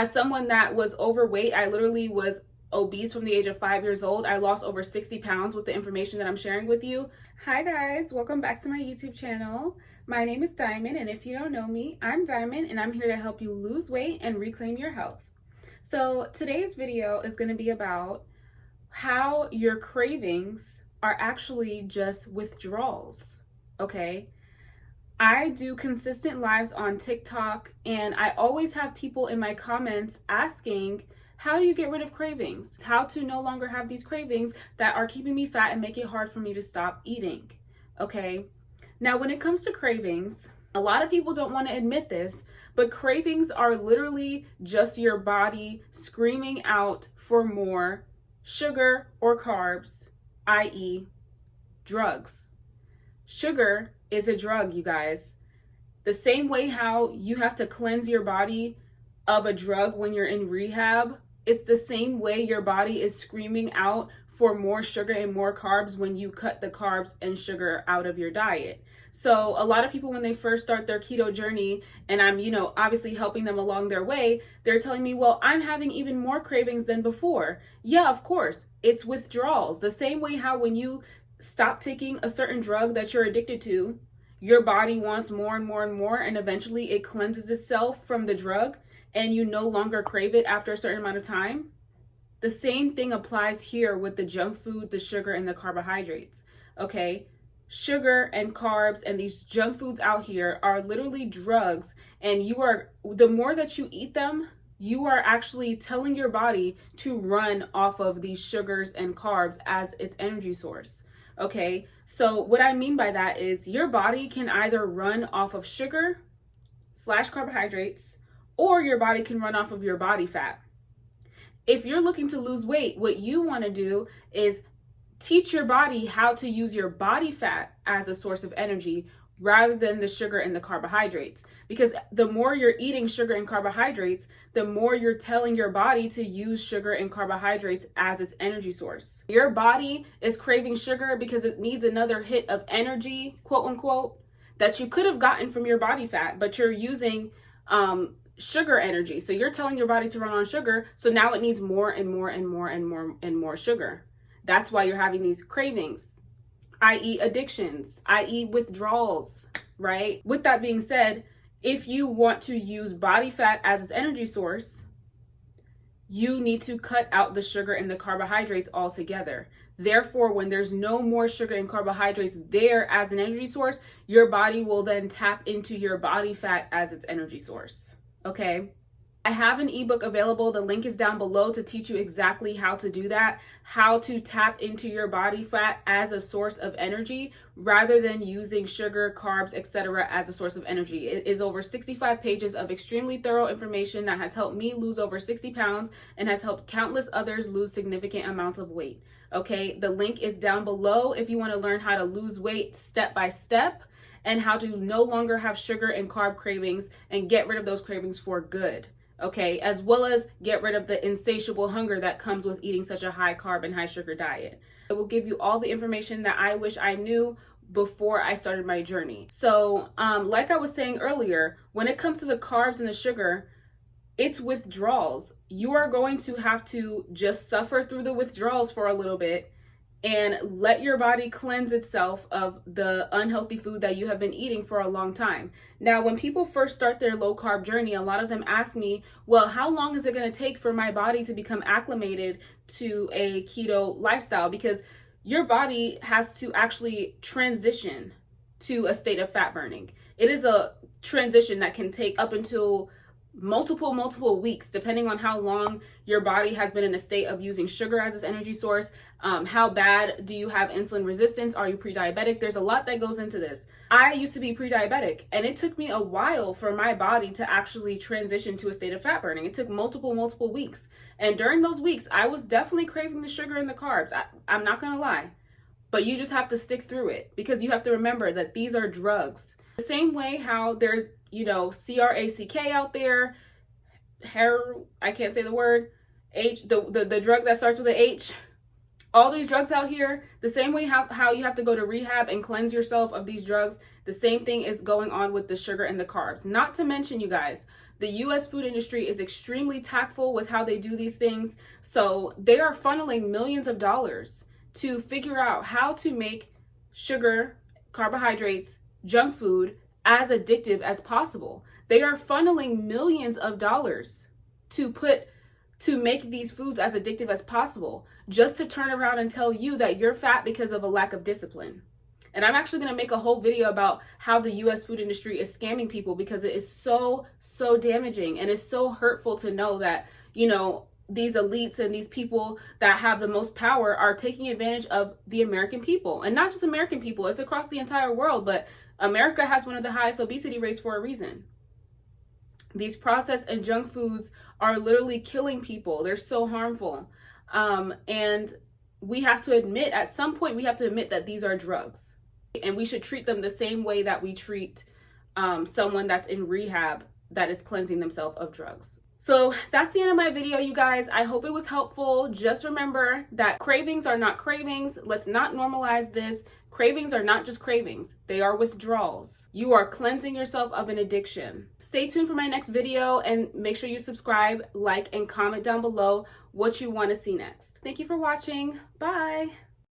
As someone that was overweight, I literally was obese from the age of 5 years old. I lost over 60 pounds with the information that I'm sharing with you. Hi guys, welcome back to my YouTube channel. My name is Diamond, and if you don't know me, I'm Diamond, and I'm here to help you lose weight and reclaim your health. So today's video is going to be about how your cravings are actually just withdrawals, okay? I do consistent lives on TikTok, and I always have people in my comments asking, how do you get rid of cravings? How to no longer have these cravings that are keeping me fat and make it hard for me to stop eating, okay? Now, when it comes to cravings, a lot of people don't want to admit this, but cravings are literally just your body screaming out for more sugar or carbs, i.e., drugs. Sugar is a drug, you guys. The same way how you have to cleanse your body of a drug when you're in rehab, it's the same way your body is screaming out for more sugar and more carbs when you cut the carbs and sugar out of your diet. So a lot of people, when they first start their keto journey, and I'm, obviously helping them along their way, they're telling me, well, I'm having even more cravings than before. Yeah, of course, it's withdrawals. The same way how when you stop taking a certain drug that you're addicted to, your body wants more and more and more, and eventually it cleanses itself from the drug and you no longer crave it after a certain amount of time. The same thing applies here with the junk food, the sugar, and the carbohydrates, okay? Sugar and carbs and these junk foods out here are literally drugs, and the more that you eat them, you are actually telling your body to run off of these sugars and carbs as its energy source. Okay, so what I mean by that is your body can either run off of sugar / carbohydrates, or your body can run off of your body fat. If you're looking to lose weight, what you want to do is teach your body how to use your body fat as a source of energy rather than the sugar and the carbohydrates. Because the more you're eating sugar and carbohydrates, the more you're telling your body to use sugar and carbohydrates as its energy source. Your body is craving sugar because it needs another hit of energy, quote unquote, that you could have gotten from your body fat, but you're using sugar energy. So you're telling your body to run on sugar, so now it needs more and more and more and more and more sugar. That's why you're having these cravings, i.e. addictions, i.e. withdrawals, right? With that being said, if you want to use body fat as its energy source, you need to cut out the sugar and the carbohydrates altogether. Therefore, when there's no more sugar and carbohydrates there as an energy source, your body will then tap into your body fat as its energy source, okay? I have an ebook available. The link is down below to teach you exactly how to do that, how to tap into your body fat as a source of energy rather than using sugar, carbs, etc. as a source of energy. It is over 65 pages of extremely thorough information that has helped me lose over 60 pounds and has helped countless others lose significant amounts of weight. Okay, the link is down below if you want to learn how to lose weight step by step and how to no longer have sugar and carb cravings and get rid of those cravings for good. Okay, as well as get rid of the insatiable hunger that comes with eating such a high carb and high sugar diet. It will give you all the information that I wish I knew before I started my journey. So, like I was saying earlier, when it comes to the carbs and the sugar, it's withdrawals. You are going to have to just suffer through the withdrawals for a little bit and let your body cleanse itself of the unhealthy food that you have been eating for a long time. Now, when people first start their low carb journey, a lot of them ask me, well, how long is it going to take for my body to become acclimated to a keto lifestyle? Because your body has to actually transition to a state of fat burning. It is a transition that can take up until multiple weeks, depending on how long your body has been in a state of using sugar as its energy source. How bad do you have insulin resistance? Are you pre-diabetic? There's a lot that goes into this. I used to be pre-diabetic, and it took me a while for my body to actually transition to a state of fat burning. It took multiple weeks. And during those weeks, I was definitely craving the sugar and the carbs. I'm not gonna lie. But you just have to stick through it because you have to remember that these are drugs. The same way how there's CRACK out there, I can't say the word, the drug that starts with an H. All these drugs out here, the same way how you have to go to rehab and cleanse yourself of these drugs, the same thing is going on with the sugar and the carbs. Not to mention, you guys, The US food industry is extremely tactful with how they do these things. So they are funneling millions of dollars to figure out how to make sugar, carbohydrates, junk food as addictive as possible. They are funneling millions of dollars to make these foods as addictive as possible, just to turn around and tell you that you're fat because of a lack of discipline. And I'm actually going to make a whole video about how the US food industry is scamming people, because it is so damaging, and it's so hurtful to know that, you know, these elites and these people that have the most power are taking advantage of the American people. And not just American people, it's across the entire world, but America has one of the highest obesity rates for a reason. These processed and junk foods are literally killing people. They're so harmful. And we have to admit, at some point, we have to admit that these are drugs. And we should treat them the same way that we treat someone that's in rehab that is cleansing themselves of drugs. So that's the end of my video, you guys. I hope it was helpful. Just remember that cravings are not cravings. Let's not normalize this. Cravings are not just cravings. They are withdrawals. You are cleansing yourself of an addiction. Stay tuned for my next video, and make sure you subscribe, like, and comment down below what you want to see next. Thank you for watching. Bye.